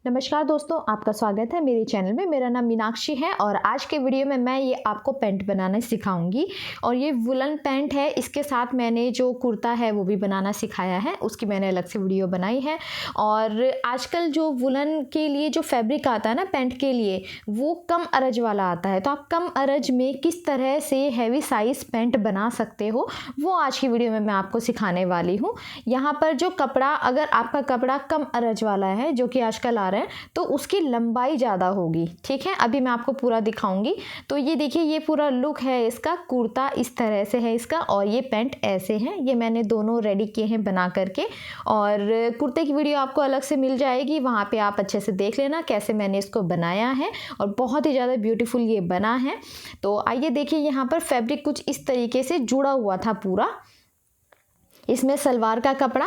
नमस्कार दोस्तों, आपका स्वागत है मेरे चैनल में। मेरा नाम मीनाक्षी है और आज के वीडियो में मैं ये आपको पैंट बनाना सिखाऊंगी। और ये वुलन पैंट है, इसके साथ मैंने जो कुर्ता है वो भी बनाना सिखाया है, उसकी मैंने अलग से वीडियो बनाई है। और आजकल जो वुलन के लिए जो फैब्रिक आता है ना पैंट के लिए, वो कम अरज वाला आता है। तो आप कम अरज में किस तरह से हैवी साइज़ पैंट बना सकते हो, वो आज की वीडियो में मैं आपको सिखाने वाली हूँ। यहाँ पर जो कपड़ा, अगर आपका कपड़ा कम अरज वाला है जो कि आजकल आ रहा है, तो उसकी लंबाई ज़्यादा होगी। ठीक है, अभी मैं आपको पूरा दिखाऊंगी। तो ये देखिए, ये पूरा लुक है इसका। कुर्ता इस तरह से है इसका और ये पैंट ऐसे हैं। ये मैंने दोनों रेडी किए हैं बना करके। और कुर्ते की वीडियो आपको अलग से मिल जाएगी, वहाँ पे आप अच्छे से देख लेना कैसे मैंने इसको बनाया है। और बहुत ही ज़्यादा ब्यूटीफुल ये बना है। तो आइए देखिए, यहाँ पर फैब्रिक कुछ इस तरीके से जुड़ा हुआ था पूरा। इसमें सलवार का कपड़ा,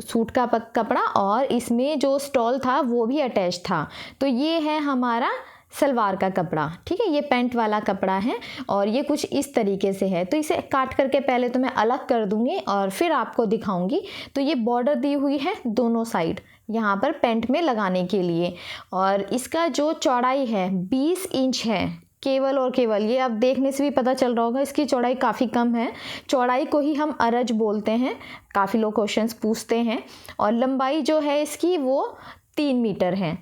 सूट का कपड़ा और इसमें जो स्टॉल था वो भी अटैच था। तो ये है हमारा सलवार का कपड़ा। ठीक है, ये पैंट वाला कपड़ा है और ये कुछ इस तरीके से है। तो इसे काट करके पहले तो मैं अलग कर दूंगी और फिर आपको दिखाऊंगी। तो ये बॉर्डर दी हुई है दोनों साइड यहाँ पर पैंट में लगाने के लिए। और इसका जो चौड़ाई है 20 इंच है केवल और केवल। ये अब देखने से भी पता चल रहा होगा इसकी चौड़ाई काफ़ी कम है। चौड़ाई को ही हम अरज बोलते हैं, काफ़ी लोग क्वेश्चंस पूछते हैं। और लंबाई जो है इसकी वो 3 मीटर है।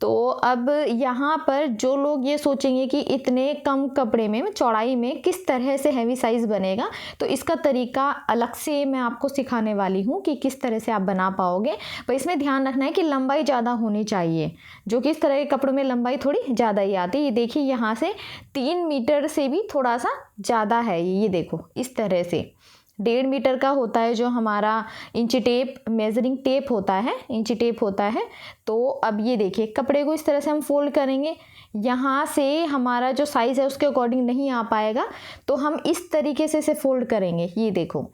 तो अब यहाँ पर जो लोग ये सोचेंगे कि इतने कम कपड़े में, चौड़ाई में किस तरह से हैवी साइज़ बनेगा, तो इसका तरीका अलग से मैं आपको सिखाने वाली हूँ कि किस तरह से आप बना पाओगे। पर इसमें ध्यान रखना है कि लंबाई ज़्यादा होनी चाहिए, जो कि इस तरह के कपड़ों में लंबाई थोड़ी ज़्यादा ही आती है। ये देखिए, यहाँ से 3 मीटर से भी थोड़ा सा ज़्यादा है। ये देखो, इस तरह से 1.5 मीटर का होता है जो हमारा इंची टेप, मेजरिंग टेप होता है, इंची टेप होता है। तो अब ये देखिए, कपड़े को इस तरह से हम फोल्ड करेंगे। यहाँ से हमारा जो साइज़ है उसके अकॉर्डिंग नहीं आ पाएगा, तो हम इस तरीके से इसे फोल्ड करेंगे। ये देखो,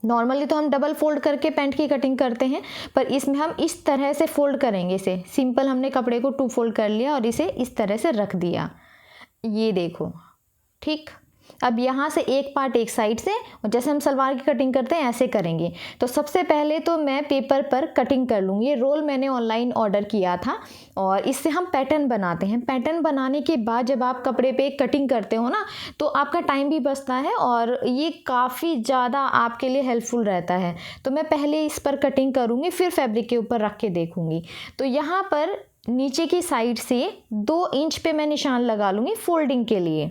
नॉर्मली तो हम डबल फोल्ड करके पैंट की कटिंग करते हैं, पर इसमें हम इस तरह से फोल्ड करेंगे। इसे सिंपल हमने कपड़े को 2 फोल्ड कर लिया और इसे इस तरह से रख दिया। ये देखो, ठीक। अब यहाँ से एक पार्ट एक साइड से, और जैसे हम सलवार की कटिंग करते हैं ऐसे करेंगे। तो सबसे पहले तो मैं पेपर पर कटिंग कर लूँगी। ये रोल मैंने ऑनलाइन ऑर्डर किया था और इससे हम पैटर्न बनाते हैं। पैटर्न बनाने के बाद जब आप कपड़े पे कटिंग करते हो ना, तो आपका टाइम भी बचता है और ये काफ़ी ज़्यादा आपके लिए हेल्पफुल रहता है। तो मैं पहले इस पर कटिंग करूँगी, फिर फैब्रिक के ऊपर रख के देखूँगी। तो यहाँ पर नीचे की साइड से 2 इंच पे मैं निशान लगा लूँगी फोल्डिंग के लिए।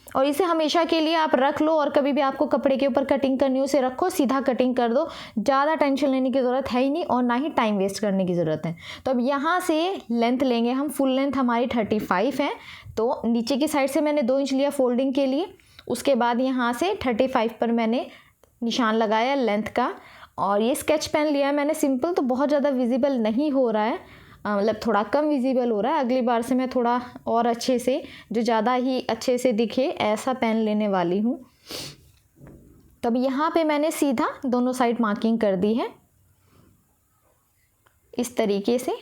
और इसे हमेशा के लिए आप रख लो और कभी भी आपको कपड़े के ऊपर कटिंग करनी हो उसे रखो, सीधा कटिंग कर दो। ज़्यादा टेंशन लेने की ज़रूरत है ही नहीं और ना ही टाइम वेस्ट करने की ज़रूरत है। तो अब यहाँ से लेंथ लेंगे हम। फुल लेंथ हमारी 35 है। तो नीचे की साइड से मैंने 2 इंच लिया फोल्डिंग के लिए। उसके बाद यहाँ से 35 पर मैंने निशान लगाया लेंथ का। और ये स्केच पेन लिया मैंने सिंपल, तो बहुत ज़्यादा विजिबल नहीं हो रहा है, मतलब थोड़ा कम विजिबल हो रहा है। अगली बार से मैं थोड़ा और अच्छे से, जो ज़्यादा ही अच्छे से दिखे, ऐसा पेन लेने वाली हूँ। तब यहाँ पे मैंने सीधा दोनों साइड मार्किंग कर दी है इस तरीके से।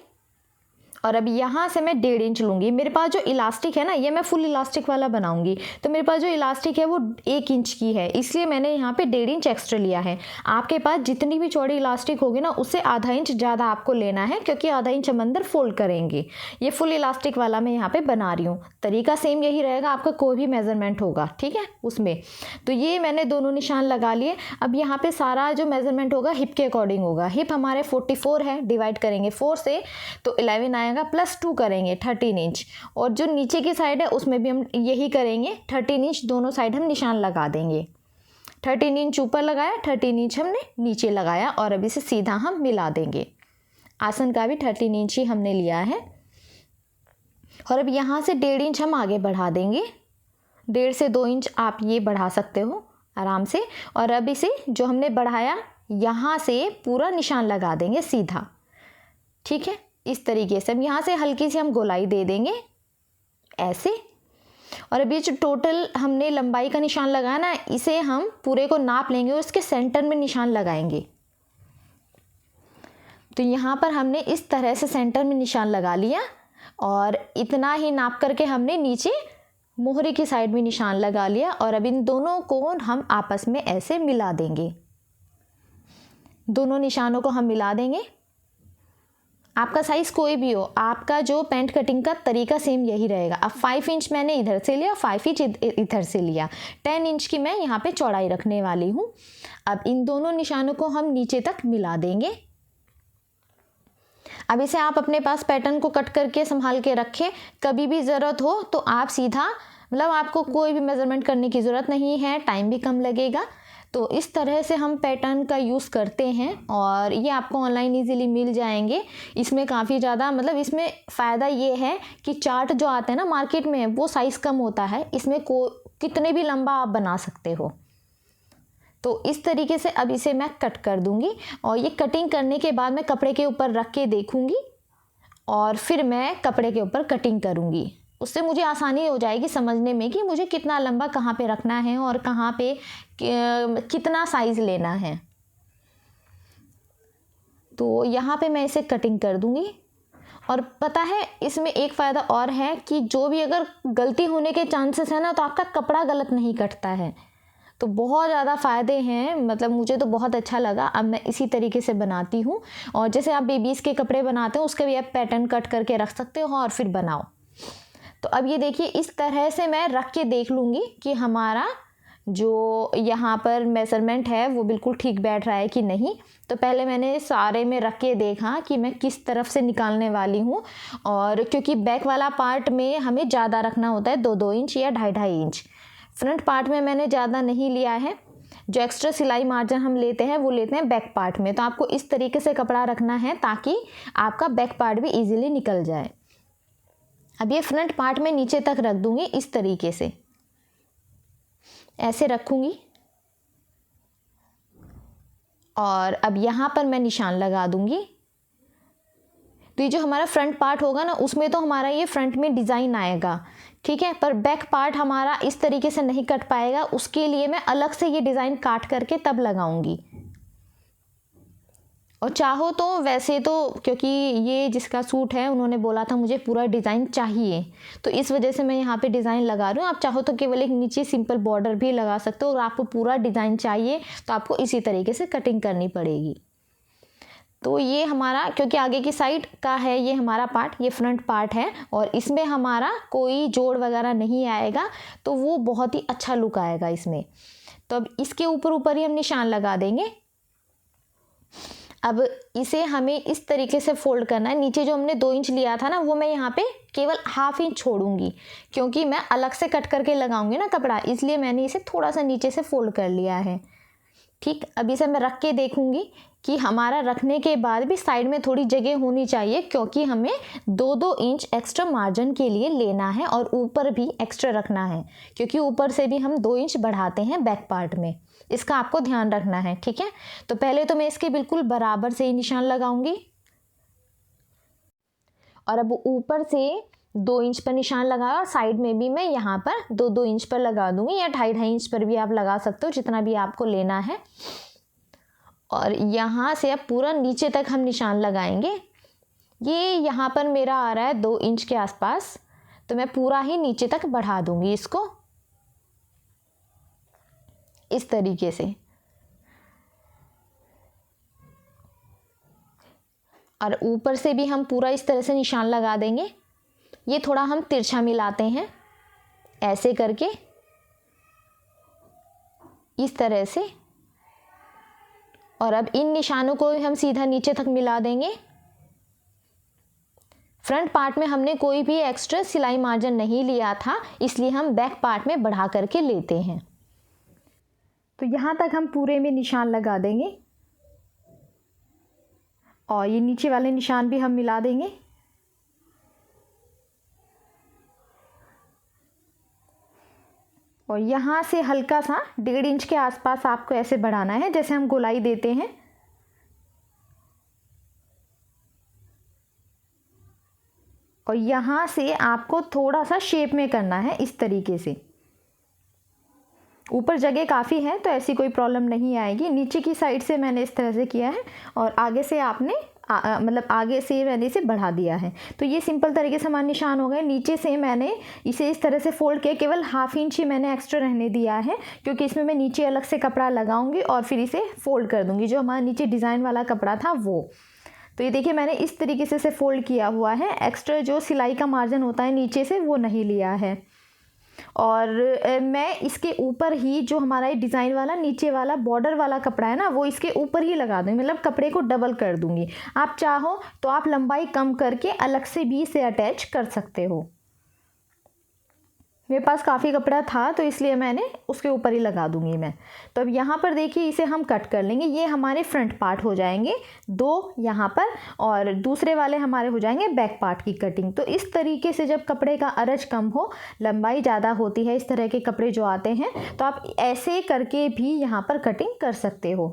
और अब यहाँ से मैं 1.5 इंच लूँगी। मेरे पास जो इलास्टिक है ना, ये मैं फुल इलास्टिक वाला बनाऊँगी, तो मेरे पास जो इलास्टिक है वो 1 इंच की है, इसलिए मैंने यहाँ पे 1.5 इंच एक्स्ट्रा लिया है। आपके पास जितनी भी चौड़ी इलास्टिक होगी ना, उससे आधा इंच ज़्यादा आपको लेना है, क्योंकि आधा इंच हम अंदर फोल्ड करेंगे। ये फुल इलास्टिक वाला मैं यहाँ पर बना रही हूँ। तरीका सेम यही रहेगा, आपका कोई भी मेज़रमेंट होगा, ठीक है, उसमें। तो ये मैंने दोनों निशान लगा लिए। अब यहाँ पर सारा जो मेज़रमेंट होगा हिप के अकॉर्डिंग होगा। हिप हमारे 44 है, डिवाइड करेंगे 4 से तो 11 आएगा, +2 करेंगे 13 इंच। और जो नीचे की साइड है उसमें भी हम यही करेंगे, 13 इंच दोनों साइड हम निशान लगा देंगे। 13 इंच ऊपर लगाया, 13 इंच हमने नीचे लगाया और अब इसे सीधा हम मिला देंगे। आसन का भी 13 इंच ही हमने लिया है। और अब यहाँ से 1.5 इंच हम आगे बढ़ा देंगे। 1.5 से 2 इंच आप ये बढ़ा सकते हो आराम से। और अब इसे जो हमने बढ़ाया, यहाँ से पूरा निशान लगा देंगे सीधा। ठीक है, इस तरीके से। अब यहाँ से हल्की सी हम गोलाई दे देंगे ऐसे। और अभी जो टोटल हमने लंबाई का निशान लगाया ना, इसे हम पूरे को नाप लेंगे और इसके सेंटर में निशान लगाएंगे। तो यहाँ पर हमने इस तरह से सेंटर में निशान लगा लिया और इतना ही नाप करके हमने नीचे मोहरे की साइड में निशान लगा लिया। और अब इन दोनों को हम आपस में ऐसे मिला देंगे। दोनों निशानों को हम मिला देंगे। आपका साइज़ कोई भी हो, आपका जो पैंट कटिंग का तरीका सेम यही रहेगा। अब 5 इंच मैंने इधर से लिया, 5 इंच इधर से लिया, 10 इंच की मैं यहाँ पे चौड़ाई रखने वाली हूँ। अब इन दोनों निशानों को हम नीचे तक मिला देंगे। अब इसे आप अपने पास पैटर्न को कट करके संभाल के रखें, कभी भी ज़रूरत हो तो आप सीधा, मतलब आपको कोई भी मेज़रमेंट करने की ज़रूरत नहीं है, टाइम भी कम लगेगा। तो इस तरह से हम पैटर्न का यूज़ करते हैं और ये आपको ऑनलाइन इजीली मिल जाएंगे। इसमें काफ़ी ज़्यादा, मतलब इसमें फ़ायदा ये है कि चार्ट जो आते हैं ना मार्केट में, वो साइज़ कम होता है, इसमें कितने भी लंबा आप बना सकते हो। तो इस तरीके से अब इसे मैं कट कर दूंगी और ये कटिंग करने के बाद मैं कपड़े के ऊपर रख के देखूंगी और फिर मैं कपड़े के ऊपर कटिंग करूंगी। उससे मुझे आसानी हो जाएगी समझने में कि मुझे कितना लंबा कहाँ पे रखना है और कहाँ पे कितना साइज़ लेना है। तो यहाँ पे मैं इसे कटिंग कर दूंगी। और पता है इसमें एक फ़ायदा और है कि जो भी अगर गलती होने के चांसेस है ना, तो आपका कपड़ा गलत नहीं कटता है। तो बहुत ज़्यादा फ़ायदे हैं, मतलब मुझे तो बहुत अच्छा लगा। अब मैं इसी तरीके से बनाती हूँ और जैसे आप बेबीज़ के कपड़े बनाते हो उसके भी आप पैटर्न कट करके रख सकते हो और फिर बनाओ। तो अब ये देखिए इस तरह से मैं रख के देख लूँगी कि हमारा जो यहाँ पर मेज़रमेंट है वो बिल्कुल ठीक बैठ रहा है कि नहीं। तो पहले मैंने सारे में रख के देखा कि मैं किस तरफ से निकालने वाली हूँ, और क्योंकि बैक वाला पार्ट में हमें ज़्यादा रखना होता है, 2-2 इंच या 2.5-2.5 इंच। फ्रंट पार्ट में मैंने ज़्यादा नहीं लिया है, जो एक्स्ट्रा सिलाई मार्जिन हम लेते हैं वो लेते हैं बैक पार्ट में। तो आपको इस तरीके से कपड़ा रखना है ताकि आपका बैक पार्ट भी इजीली निकल जाए। अब ये फ्रंट पार्ट में नीचे तक रख दूंगी, इस तरीके से ऐसे रखूंगी और अब यहाँ पर मैं निशान लगा दूंगी। तो ये जो हमारा फ्रंट पार्ट होगा ना, उसमें तो हमारा ये फ्रंट में डिज़ाइन आएगा, ठीक है, पर बैक पार्ट हमारा इस तरीके से नहीं कट पाएगा। उसके लिए मैं अलग से ये डिज़ाइन काट करके तब लगाऊंगी। और चाहो तो वैसे तो, क्योंकि ये जिसका सूट है उन्होंने बोला था मुझे पूरा डिज़ाइन चाहिए, तो इस वजह से मैं यहाँ पे डिज़ाइन लगा रही हूँ। आप चाहो तो केवल एक नीचे सिंपल बॉर्डर भी लगा सकते हो, और आपको पूरा डिज़ाइन चाहिए तो आपको इसी तरीके से कटिंग करनी पड़ेगी। तो ये हमारा, क्योंकि आगे की साइड का है ये हमारा पार्ट, ये फ्रंट पार्ट है और इसमें हमारा कोई जोड़ वगैरह नहीं आएगा, तो वो बहुत ही अच्छा लुक आएगा इसमें। तो अब इसके ऊपर ही हम निशान लगा देंगे। अब इसे हमें इस तरीके से फोल्ड करना है। नीचे जो हमने 2 इंच लिया था ना, वो मैं यहाँ पे केवल 1/2 इंच छोड़ूंगी, क्योंकि मैं अलग से कट करके लगाऊंगी ना कपड़ा, इसलिए मैंने इसे थोड़ा सा नीचे से फोल्ड कर लिया है। ठीक, अब इसे मैं रख के देखूंगी कि हमारा रखने के बाद भी साइड में थोड़ी जगह होनी चाहिए, क्योंकि हमें 2-2 इंच एक्स्ट्रा मार्जिन के लिए लेना है और ऊपर भी एक्स्ट्रा रखना है, क्योंकि ऊपर से भी हम 2 इंच बढ़ाते हैं बैक पार्ट में। इसका आपको ध्यान रखना है, ठीक है। तो पहले तो मैं इसके बिल्कुल बराबर से ही निशान लगाऊंगी और अब ऊपर से 2 इंच पर निशान लगाया और साइड में भी मैं यहाँ पर 2-2 इंच पर लगा दूंगी, या 2.5-2.5 इंच पर भी आप लगा सकते हो, जितना भी आपको लेना है। और यहाँ से अब पूरा नीचे तक हम निशान लगाएंगे। ये यहाँ पर मेरा आ रहा है 2 इंच के आसपास, तो मैं पूरा ही नीचे तक बढ़ा दूंगी इसको इस तरीके से। और ऊपर से भी हम पूरा इस तरह से निशान लगा देंगे। ये थोड़ा हम तिरछा मिलाते हैं ऐसे करके, इस तरह से, और अब इन निशानों को हम सीधा नीचे तक मिला देंगे। फ्रंट पार्ट में हमने कोई भी एक्स्ट्रा सिलाई मार्जिन नहीं लिया था, इसलिए हम बैक पार्ट में बढ़ा करके लेते हैं। तो यहाँ तक हम पूरे में निशान लगा देंगे और ये नीचे वाले निशान भी हम मिला देंगे। और यहाँ से हल्का सा 1.5 इंच के आसपास आपको ऐसे बढ़ाना है, जैसे हम गोलाई देते हैं। और यहाँ से आपको थोड़ा सा शेप में करना है इस तरीके से। ऊपर जगह काफ़ी है तो ऐसी कोई प्रॉब्लम नहीं आएगी। नीचे की साइड से मैंने इस तरह से किया है और आगे से आपने मतलब आगे से मैंने इसे बढ़ा दिया है। तो ये सिंपल तरीके से हमारे निशान हो गए। नीचे से मैंने इसे इस तरह से फोल्ड किया, केवल 1/2 इंच ही मैंने एक्स्ट्रा रहने दिया है, क्योंकि इसमें मैं नीचे अलग से कपड़ा लगाऊंगी और फिर इसे फोल्ड कर दूंगी, जो हमारा नीचे डिज़ाइन वाला कपड़ा था वो। तो ये देखिए मैंने इस तरीके से इसे फ़ोल्ड किया हुआ है, एक्स्ट्रा जो सिलाई का मार्जिन होता है नीचे से वो नहीं लिया है। और मैं इसके ऊपर ही जो हमारा ये डिज़ाइन वाला नीचे वाला बॉर्डर वाला कपड़ा है ना, वो इसके ऊपर ही लगा दूँगी, मतलब कपड़े को डबल कर दूँगी। आप चाहो तो आप लंबाई कम करके अलग से भी इसे अटैच कर सकते हो। मेरे पास काफ़ी कपड़ा था तो इसलिए मैंने उसके ऊपर ही लगा दूंगी मैं। तो अब यहाँ पर देखिए इसे हम कट कर लेंगे। ये हमारे फ्रंट पार्ट हो जाएंगे 2 यहाँ पर, और दूसरे वाले हमारे हो जाएंगे बैक पार्ट की कटिंग। तो इस तरीके से जब कपड़े का अरज कम हो, लंबाई ज़्यादा होती है, इस तरह के कपड़े जो आते हैं, तो आप ऐसे करके भी यहाँ पर कटिंग कर सकते हो।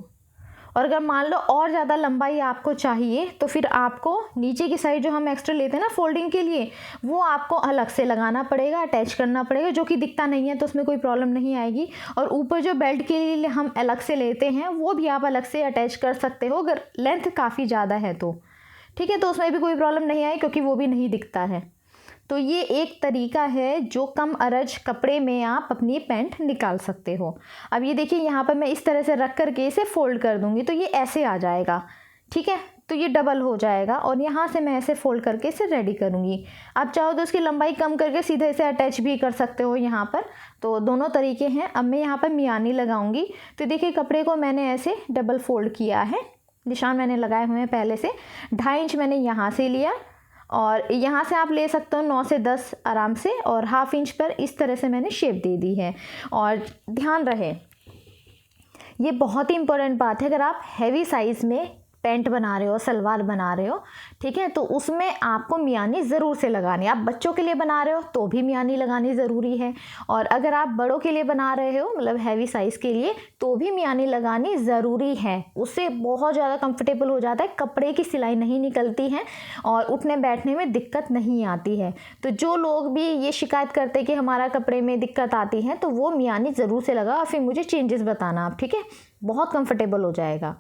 और अगर मान लो और ज़्यादा लंबाई आपको चाहिए तो फिर आपको नीचे की साइड जो हम एक्स्ट्रा लेते हैं ना फोल्डिंग के लिए, वो आपको अलग से लगाना पड़ेगा, अटैच करना पड़ेगा, जो कि दिखता नहीं है तो उसमें कोई प्रॉब्लम नहीं आएगी। और ऊपर जो बेल्ट के लिए हम अलग से लेते हैं वो भी आप अलग से अटैच कर सकते हो, अगर लेंथ काफ़ी ज़्यादा है तो ठीक है, तो उसमें भी कोई प्रॉब्लम नहीं आएगी क्योंकि वो भी नहीं दिखता है। तो ये एक तरीका है जो कम अरज कपड़े में आप अपनी पैंट निकाल सकते हो। अब ये देखिए यहाँ पर मैं इस तरह से रख करके इसे फोल्ड कर दूँगी तो ये ऐसे आ जाएगा, ठीक है, तो ये डबल हो जाएगा और यहाँ से मैं ऐसे फोल्ड करके इसे रेडी करूँगी। आप चाहो तो उसकी लंबाई कम करके सीधे इसे अटैच भी कर सकते हो यहाँ पर, तो दोनों तरीके हैं। अब मैं यहाँ पर मियानी लगाऊँगी। तो देखिए कपड़े को मैंने ऐसे डबल फोल्ड किया है, निशान मैंने लगाए हुए हैं पहले से। 2.5 इंच मैंने यहाँ से लिया और यहाँ से आप ले सकते हो 9 से 10 आराम से, और 1/2 इंच पर इस तरह से मैंने शेप दे दी है। और ध्यान रहे, ये बहुत ही इम्पोर्टेंट बात है, अगर आप हैवी साइज़ में पैंट बना रहे हो, सलवार बना रहे हो, ठीक है, तो उसमें आपको मियानी ज़रूर से लगानी है। आप बच्चों के लिए बना रहे हो तो भी मियानी लगानी ज़रूरी है, और अगर आप बड़ों के लिए बना रहे हो मतलब हैवी साइज़ के लिए, तो भी मियानी लगानी ज़रूरी है। उससे बहुत ज़्यादा कंफर्टेबल हो जाता है, कपड़े की सिलाई नहीं निकलती है और उठने बैठने में दिक्कत नहीं आती है। तो जो लोग भी ये शिकायत करते हैं कि हमारा कपड़े में दिक्कत आती है, तो वो मियानी ज़रूर से लगा और फिर मुझे चेंजेस बताना आप, ठीक है, बहुत कंफर्टेबल हो जाएगा।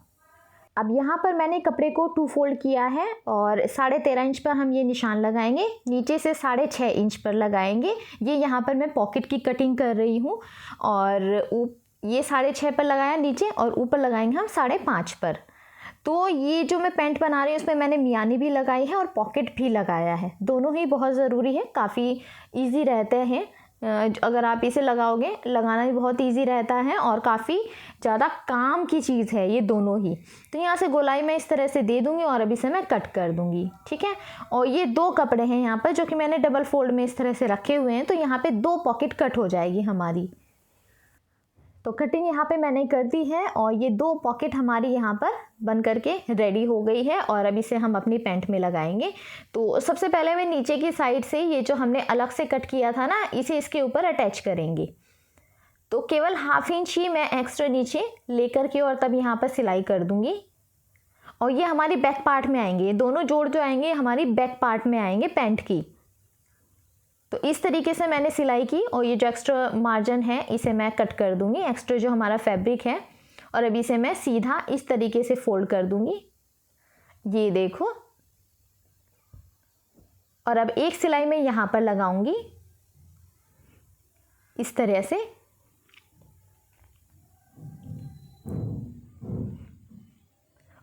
अब यहाँ पर मैंने कपड़े को 2 फोल्ड किया है और 13.5 इंच पर हम ये निशान लगाएंगे, नीचे से 6.5 इंच पर लगाएंगे। ये यहाँ पर मैं पॉकेट की कटिंग कर रही हूँ, और ये 6.5 पर लगाया नीचे और ऊपर लगाएंगे हम 5.5 पर। तो ये जो मैं पैंट बना रही हूँ उसमें मैंने मियानी भी लगाई है और पॉकेट भी लगाया है, दोनों ही बहुत ज़रूरी है, काफ़ी ईजी रहते हैं। अगर आप इसे लगाओगे, लगाना भी बहुत इजी रहता है और काफ़ी ज़्यादा काम की चीज़ है ये दोनों ही। तो यहाँ से गोलाई मैं इस तरह से दे दूँगी और अभी से मैं कट कर दूँगी, ठीक है। और ये 2 कपड़े हैं यहाँ पर जो कि मैंने डबल फोल्ड में इस तरह से रखे हुए हैं, तो यहाँ पे 2 पॉकेट कट हो जाएगी हमारी। तो कटिंग यहाँ पे मैंने कर दी है और ये 2 पॉकेट हमारी यहाँ पर बन करके रेडी हो गई है, और अब इसे हम अपनी पैंट में लगाएंगे। तो सबसे पहले मैं नीचे की साइड से ये जो हमने अलग से कट किया था ना, इसे इसके ऊपर अटैच करेंगे। तो केवल 1/2 इंच ही मैं एक्स्ट्रा नीचे लेकर के और तब यहाँ पर सिलाई कर दूँगी। और ये हमारी बैक पार्ट में आएंगे, ये दोनों जोड़ जो आएंगे हमारी बैक पार्ट में आएंगे पैंट की। तो इस तरीके से मैंने सिलाई की और ये जो एक्स्ट्रा मार्जिन है इसे मैं कट कर दूंगी, एक्स्ट्रा जो हमारा फैब्रिक है, और अभी इसे मैं सीधा इस तरीके से फोल्ड कर दूंगी, ये देखो। और अब एक सिलाई मैं यहाँ पर लगाऊंगी इस तरह से,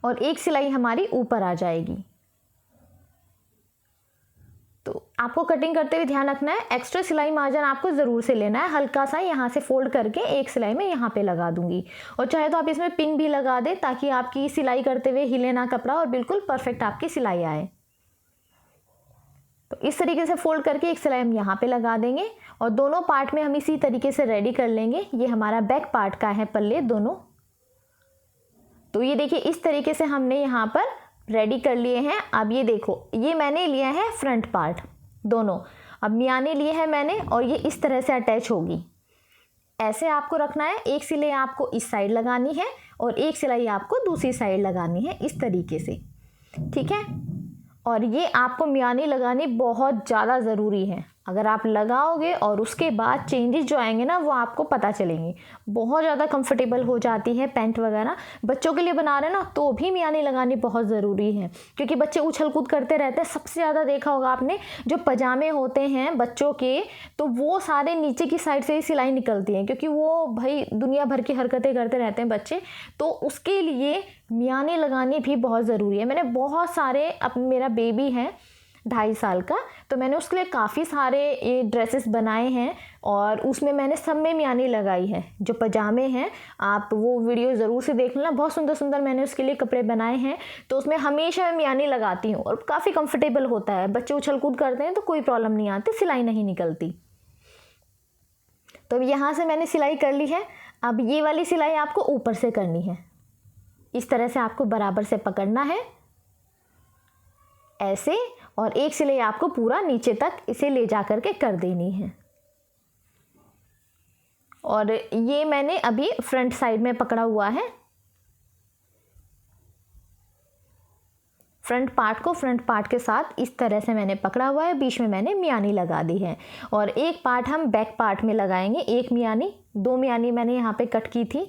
और एक सिलाई हमारी ऊपर आ जाएगी। तो आपको कटिंग करते हुए ध्यान रखना है, एक्स्ट्रा सिलाई मार्जिन आपको ज़रूर से लेना है, हल्का सा यहाँ से फोल्ड करके एक सिलाई में यहाँ पे लगा दूंगी। और चाहे तो आप इसमें पिन भी लगा दें ताकि आपकी सिलाई करते हुए हिले ना कपड़ा और बिल्कुल परफेक्ट आपकी सिलाई आए। तो इस तरीके से फोल्ड करके एक सिलाई हम यहाँ पे लगा देंगे और दोनों पार्ट में हम इसी तरीके से रेडी कर लेंगे। ये हमारा बैक पार्ट का है पल्ले दोनों। तो ये देखिए इस तरीके से हमने यहाँ पर रेडी कर लिए हैं। अब ये देखो, ये मैंने लिया है फ्रंट पार्ट दोनों, अब मियानी लिए है मैंने, और ये इस तरह से अटैच होगी। ऐसे आपको रखना है, एक सिलाई आपको इस साइड लगानी है और एक सिलाई आपको दूसरी साइड लगानी है इस तरीके से, ठीक है। और ये आपको मियानी लगानी बहुत ज़्यादा ज़रूरी है, अगर आप लगाओगे और उसके बाद चेंजेस जो आएंगे ना वो आपको पता चलेंगे। बहुत ज़्यादा कंफर्टेबल हो जाती है पैंट वगैरह। बच्चों के लिए बना रहे हैं ना तो भी मियानी लगानी बहुत ज़रूरी है, क्योंकि बच्चे उछल कूद करते रहते हैं। सबसे ज़्यादा देखा होगा आपने जो पजामे होते हैं बच्चों के, तो वो सारे नीचे की साइड से ही सिलाई निकलती है, क्योंकि वो भाई दुनिया भर की हरकतें करते रहते हैं बच्चे, तो उसके लिए मियानी लगानी भी बहुत ज़रूरी है। मैंने बहुत सारे, अब मेरा बेबी है 2.5 साल का, तो मैंने उसके लिए काफ़ी सारे ये ड्रेसेस बनाए हैं और उसमें मैंने सब में मियानी लगाई है। जो पजामे हैं आप वो वीडियो ज़रूर से देख लेना, बहुत सुंदर सुंदर मैंने उसके लिए कपड़े बनाए हैं। तो उसमें हमेशा मैं मियानी लगाती हूँ और काफ़ी कंफर्टेबल होता है। बच्चे उछल कूद करते हैं तो कोई प्रॉब्लम नहीं आती, सिलाई नहीं निकलती। तो अब यहाँ से मैंने सिलाई कर ली है। अब ये वाली सिलाई आपको ऊपर से करनी है। इस तरह से आपको बराबर से पकड़ना है ऐसे, और एक सिलाई आपको पूरा नीचे तक इसे ले जा करके कर देनी है। और ये मैंने अभी फ्रंट साइड में पकड़ा हुआ है। फ्रंट पार्ट को फ्रंट पार्ट के साथ इस तरह से मैंने पकड़ा हुआ है, बीच में मैंने मियानी लगा दी है। और एक पार्ट हम बैक पार्ट में लगाएंगे, एक मियानी, 2 मियानी मैंने यहाँ पे कट की थी।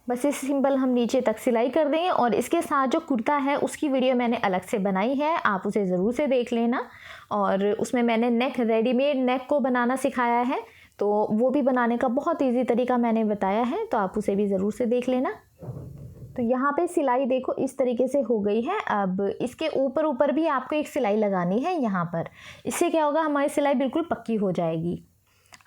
बस इस सिंपल हम नीचे तक सिलाई कर देंगे। और इसके साथ जो कुर्ता है उसकी वीडियो मैंने अलग से बनाई है, आप उसे ज़रूर से देख लेना। और उसमें मैंने नेक, रेडीमेड नेक को बनाना सिखाया है, तो वो भी बनाने का बहुत इजी तरीका मैंने बताया है, तो आप उसे भी ज़रूर से देख लेना। तो यहाँ पे सिलाई देखो इस तरीके से हो गई है। अब इसके ऊपर ऊपर भी आपको एक सिलाई लगानी है यहाँ पर। इससे क्या होगा, हमारी सिलाई बिल्कुल पक्की हो जाएगी।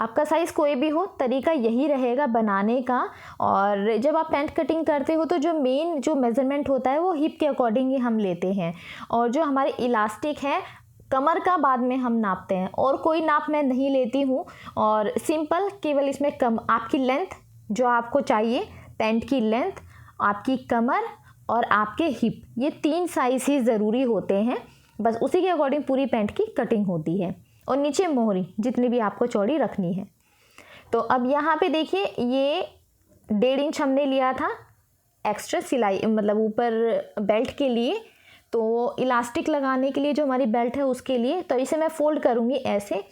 आपका साइज़ कोई भी हो, तरीका यही रहेगा बनाने का। और जब आप पैंट कटिंग करते हो तो जो मेन जो मेज़रमेंट होता है वो हिप के अकॉर्डिंग ही हम लेते हैं, और जो हमारे इलास्टिक है कमर का बाद में हम नापते हैं, और कोई नाप मैं नहीं लेती हूँ। और सिंपल केवल इसमें आपकी लेंथ जो आपको चाहिए, पैंट की लेंथ, आपकी कमर और आपके हिप, ये 3 साइज़ ही ज़रूरी होते हैं। बस उसी के अकॉर्डिंग पूरी पैंट की कटिंग होती है। और नीचे मोहरी जितनी भी आपको चौड़ी रखनी है। तो अब यहाँ पे देखिए ये 1.5 इंच हमने लिया था एक्स्ट्रा सिलाई, मतलब ऊपर बेल्ट के लिए, तो इलास्टिक लगाने के लिए जो हमारी बेल्ट है उसके लिए। तो इसे मैं फ़ोल्ड करूँगी ऐसे।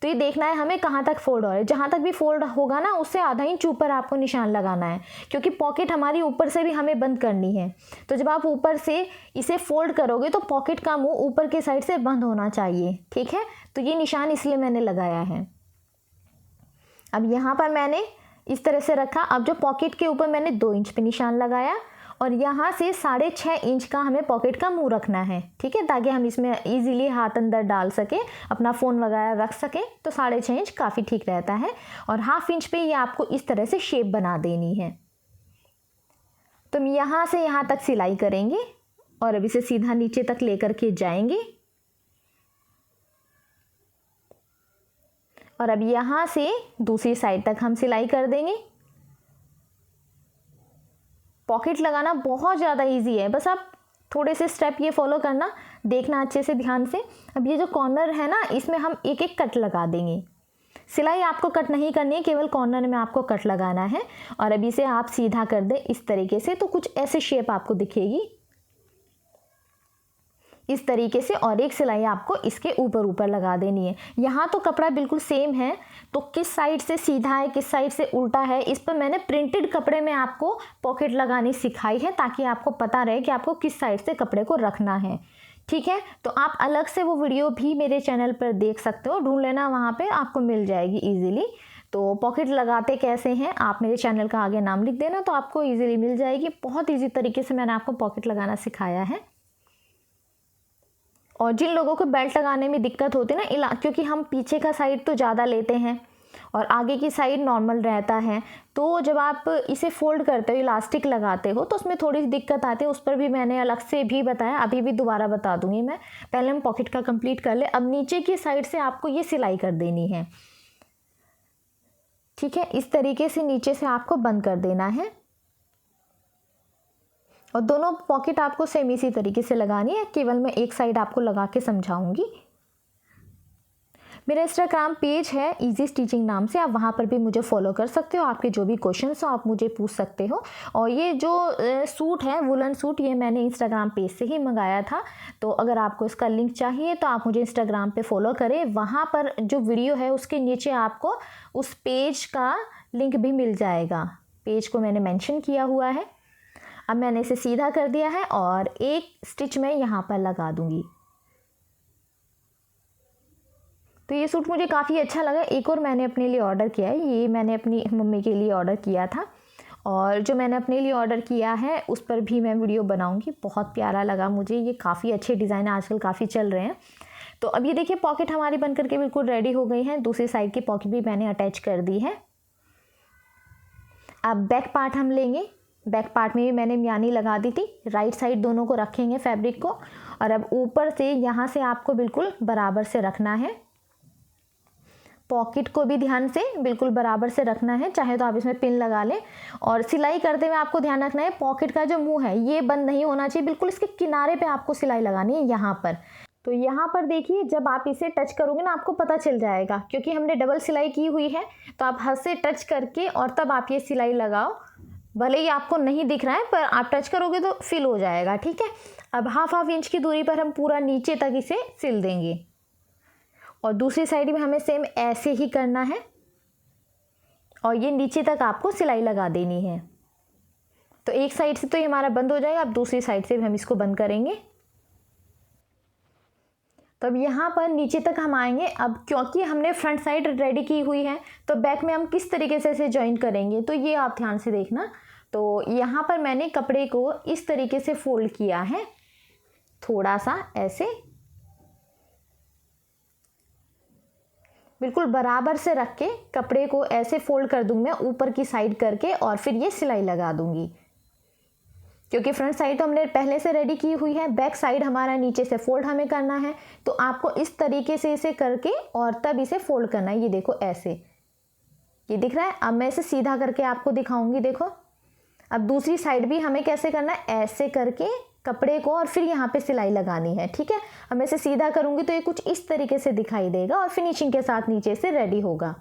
तो ये देखना है हमें कहाँ तक फ़ोल्ड हो रहा है। जहाँ तक भी फ़ोल्ड होगा ना उससे आधा इंच ऊपर आपको निशान लगाना है, क्योंकि पॉकेट हमारी ऊपर से भी हमें बंद करनी है। तो जब आप ऊपर से इसे फ़ोल्ड करोगे तो पॉकेट का मुंह ऊपर के साइड से बंद होना चाहिए, ठीक है। तो ये निशान इसलिए मैंने लगाया है। अब यहाँ पर मैंने इस तरह से रखा। अब जो पॉकेट के ऊपर मैंने 2 इंच पे निशान लगाया, और यहाँ से 6.5 इंच का हमें पॉकेट का मुंह रखना है, ठीक है, ताकि हम इसमें इजीली हाथ अंदर डाल सके, अपना फ़ोन वगैरह रख सके। तो 6.5 इंच काफ़ी ठीक रहता है। और 1/2 इंच पे ये आपको इस तरह से शेप बना देनी है। तो हम यहाँ से यहाँ तक सिलाई करेंगे और अब इसे सीधा नीचे तक लेकर के जाएंगे। और अब यहाँ से दूसरी साइड तक हम सिलाई कर देंगे। पॉकेट लगाना बहुत ज़्यादा इजी है, बस आप थोड़े से स्टेप ये फॉलो करना, देखना अच्छे से ध्यान से। अब ये जो कॉर्नर है ना, इसमें हम एक एक कट लगा देंगे। सिलाई आपको कट नहीं करनी है, केवल कॉर्नर में आपको कट लगाना है। और अब इसे आप सीधा कर दें इस तरीके से, तो कुछ ऐसे शेप आपको दिखेगी इस तरीके से। और एक सिलाई आपको इसके ऊपर ऊपर लगा देनी है। यहाँ तो कपड़ा बिल्कुल सेम है, तो किस साइड से सीधा है किस साइड से उल्टा है, इस पर मैंने प्रिंटेड कपड़े में आपको पॉकेट लगानी सिखाई है, ताकि आपको पता रहे कि आपको किस साइड से कपड़े को रखना है, ठीक है। तो आप अलग से वो वीडियो भी मेरे चैनल पर देख सकते हो, ढूंढ लेना, वहाँ पे आपको मिल जाएगी ईजिली। तो पॉकेट लगाते कैसे हैं आप मेरे चैनल का आगे नाम लिख देना, तो आपको ईजिली मिल जाएगी। बहुत ईजी तरीके से मैंने आपको पॉकेट लगाना सिखाया है। और जिन लोगों को बेल्ट लगाने में दिक्कत होती है ना, क्योंकि हम पीछे का साइड तो ज़्यादा लेते हैं और आगे की साइड नॉर्मल रहता है, तो जब आप इसे फोल्ड करते हो, इलास्टिक लगाते हो, तो उसमें थोड़ी सी दिक्कत आती है। उस पर भी मैंने अलग से भी बताया, अभी भी दोबारा बता दूंगी मैं। पहले हम पॉकेट का कंप्लीट कर ले। अब नीचे की साइड से आपको ये सिलाई कर देनी है, ठीक है। इस तरीके से नीचे से आपको बंद कर देना है, और दोनों पॉकेट आपको सेम इसी तरीके से लगानी है। केवल मैं एक साइड आपको लगा के समझाऊंगी। मेरा इंस्टाग्राम पेज है इजी स्टिचिंग नाम से, आप वहाँ पर भी मुझे फॉलो कर सकते हो। आपके जो भी क्वेश्चंस हो आप मुझे पूछ सकते हो। और ये जो सूट है वुलन सूट, ये मैंने इंस्टाग्राम पेज से ही मंगाया था। तो अगर आपको इसका लिंक चाहिए तो आप मुझे इंस्टाग्राम पे फॉलो करें। वहाँ पर जो वीडियो है उसके नीचे आपको उस पेज का लिंक भी मिल जाएगा। पेज को मैंने मेंशन किया हुआ है। अब मैंने इसे सीधा कर दिया है और एक स्टिच मैं यहाँ पर लगा दूँगी। तो ये सूट मुझे काफ़ी अच्छा लगा। एक और मैंने अपने लिए ऑर्डर किया है, ये मैंने अपनी मम्मी के लिए ऑर्डर किया था। और जो मैंने अपने लिए ऑर्डर किया है उस पर भी मैं वीडियो बनाऊंगी। बहुत प्यारा लगा मुझे, ये काफ़ी अच्छे डिज़ाइन आजकल काफ़ी चल रहे हैं। तो अब ये देखिए पॉकेट हमारी बन करके बिल्कुल रेडी हो गई है। दूसरी साइड की पॉकेट भी मैंने अटैच कर दी है। अब बैक पार्ट हम लेंगे। बैक पार्ट में भी मैंने म्यानी लगा दी थी। राइट साइड दोनों को रखेंगे फैब्रिक को, और अब ऊपर से यहाँ से आपको बिल्कुल बराबर से रखना है। पॉकेट को भी ध्यान से बिल्कुल बराबर से रखना है, चाहे तो आप इसमें पिन लगा लें। और सिलाई करते हुए आपको ध्यान रखना है पॉकेट का जो मुंह है ये बंद नहीं होना चाहिए, बिल्कुल इसके किनारे पे आपको सिलाई लगानी है यहाँ पर। तो यहाँ पर देखिए जब आप इसे टच करोगे ना आपको पता चल जाएगा, क्योंकि हमने डबल सिलाई की हुई है। तो आप हाथ से टच करके और तब आप ये सिलाई लगाओ। भले ही आपको नहीं दिख रहा है पर आप टच करोगे तो फिल हो जाएगा, ठीक है। अब हाफ इंच की दूरी पर हम पूरा नीचे तक इसे सिल देंगे। और दूसरी साइड में हमें सेम ऐसे ही करना है और ये नीचे तक आपको सिलाई लगा देनी है। तो एक साइड से तो ये हमारा बंद हो जाएगा, अब दूसरी साइड से भी हम इसको बंद करेंगे। तो अब यहाँ पर नीचे तक हम आएंगे। अब क्योंकि हमने फ्रंट साइड रेडी की हुई है तो बैक में हम किस तरीके से इसे ज्वाइन करेंगे तो ये आप ध्यान से देखना। तो यहाँ पर मैंने कपड़े को इस तरीके से फोल्ड किया है, थोड़ा सा ऐसे बिल्कुल बराबर से रख के कपड़े को ऐसे फोल्ड कर दूंगी मैं ऊपर की साइड करके, और फिर ये सिलाई लगा दूंगी। क्योंकि फ्रंट साइड तो हमने पहले से रेडी की हुई है, बैक साइड हमारा नीचे से फोल्ड हमें करना है। तो आपको इस तरीके से इसे करके और तब इसे फोल्ड करना है। ये देखो ऐसे, ये दिख रहा है। अब मैं इसे सीधा करके आपको दिखाऊंगी। देखो अब दूसरी साइड भी हमें कैसे करना है, ऐसे करके कपड़े को और फिर यहाँ पे सिलाई लगानी है, ठीक है। अब मैं इसे सीधा करूँगी तो ये कुछ इस तरीके से दिखाई देगा और फिनिशिंग के साथ नीचे से रेडी होगा।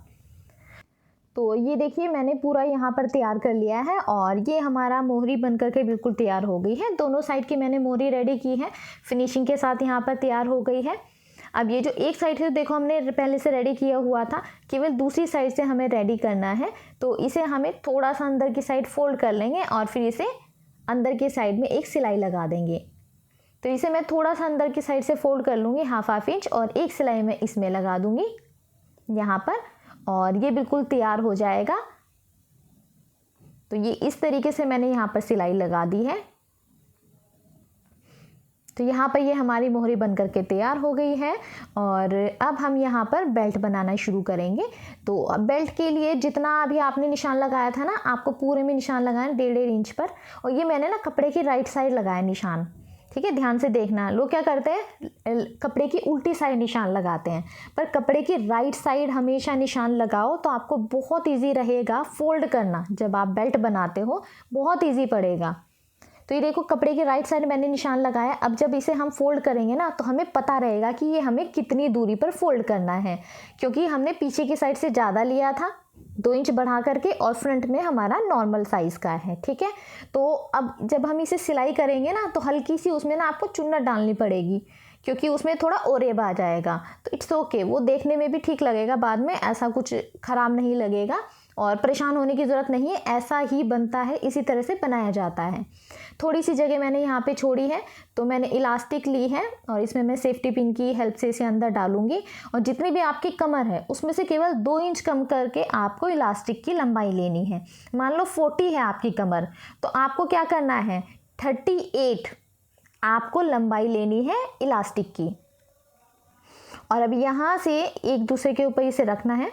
तो ये देखिए मैंने पूरा यहाँ पर तैयार कर लिया है और ये हमारा मोहरी बन करके बिल्कुल तैयार हो गई है। दोनों साइड की मैंने मोहरी रेडी की है, फिनिशिंग के साथ यहाँ पर तैयार हो गई है। अब ये जो एक साइड है देखो हमने पहले से रेडी किया हुआ था, केवल दूसरी साइड से हमें रेडी करना है। तो इसे हमें थोड़ा सा अंदर की साइड फोल्ड कर लेंगे और फिर इसे अंदर की साइड में एक सिलाई लगा देंगे। तो इसे मैं थोड़ा सा अंदर की साइड से फोल्ड कर लूँगी हाफ इंच, और एक सिलाई मैं इसमें लगा दूँगी यहाँ पर, और ये बिल्कुल तैयार हो जाएगा। तो ये इस तरीके से मैंने यहाँ पर सिलाई लगा दी है। तो यहाँ पर ये हमारी मोहरी बन करके तैयार हो गई है। और अब हम यहाँ पर बेल्ट बनाना शुरू करेंगे। तो अब बेल्ट के लिए जितना अभी आपने निशान लगाया था ना, आपको पूरे में निशान लगाना 1.5 इंच पर। और ये मैंने ना कपड़े की राइट साइड लगाया निशान, ठीक है, ध्यान से देखना। लोग क्या करते हैं कपड़े की उल्टी साइड निशान लगाते हैं, पर कपड़े की राइट साइड हमेशा निशान लगाओ तो आपको बहुत ईजी रहेगा फोल्ड करना। जब आप बेल्ट बनाते हो बहुत ईजी पड़ेगा। तो ये देखो कपड़े की राइट साइड मैंने निशान लगाया। अब जब इसे हम फोल्ड करेंगे ना तो हमें पता रहेगा कि ये हमें कितनी दूरी पर फोल्ड करना है, क्योंकि हमने पीछे की साइड से ज़्यादा लिया था 2 इंच बढ़ा करके, और फ्रंट में हमारा नॉर्मल साइज़ का है, ठीक है। तो अब जब हम इसे सिलाई करेंगे ना तो हल्की सी उसमें ना आपको चुन्नट डालनी पड़ेगी, क्योंकि उसमें थोड़ा ओरेब आ जाएगा। तो इट्स ओके, वो देखने में भी ठीक लगेगा, बाद में ऐसा कुछ ख़राब नहीं लगेगा और परेशान होने की ज़रूरत नहीं है। ऐसा ही बनता है, इसी तरह से बनाया जाता है। थोड़ी सी जगह मैंने यहाँ पे छोड़ी है तो मैंने इलास्टिक ली है और इसमें मैं सेफ्टी पिन की हेल्प से इसे अंदर डालूंगी। और जितनी भी आपकी कमर है उसमें से केवल 2 इंच कम करके आपको इलास्टिक की लंबाई लेनी है। मान लो 40 है आपकी कमर, तो आपको क्या करना है 38 आपको लंबाई लेनी है इलास्टिक की। और अब यहाँ से एक दूसरे के ऊपर इसे रखना है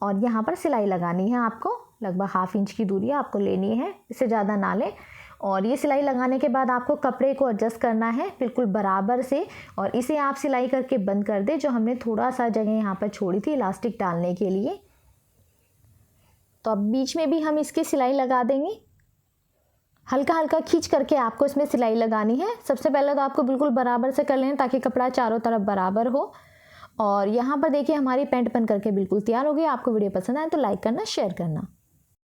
और यहाँ पर सिलाई लगानी है। आपको लगभग ½ इंच की दूरी आपको लेनी है, इससे ज़्यादा ना लें। और ये सिलाई लगाने के बाद आपको कपड़े को एडजस्ट करना है बिल्कुल बराबर से, और इसे आप सिलाई करके बंद कर दें, जो हमने थोड़ा सा जगह यहाँ पर छोड़ी थी इलास्टिक डालने के लिए। तो अब बीच में भी हम इसकी सिलाई लगा देंगे। हल्का हल्का खींच करके आपको इसमें सिलाई लगानी है। सबसे पहले तो आपको बिल्कुल बराबर से कर लेना ताकि कपड़ा चारों तरफ बराबर हो। और यहाँ पर देखिए हमारी पैंट बन करके बिल्कुल तैयार हो गई। आपको वीडियो पसंद आए तो लाइक करना, शेयर करना।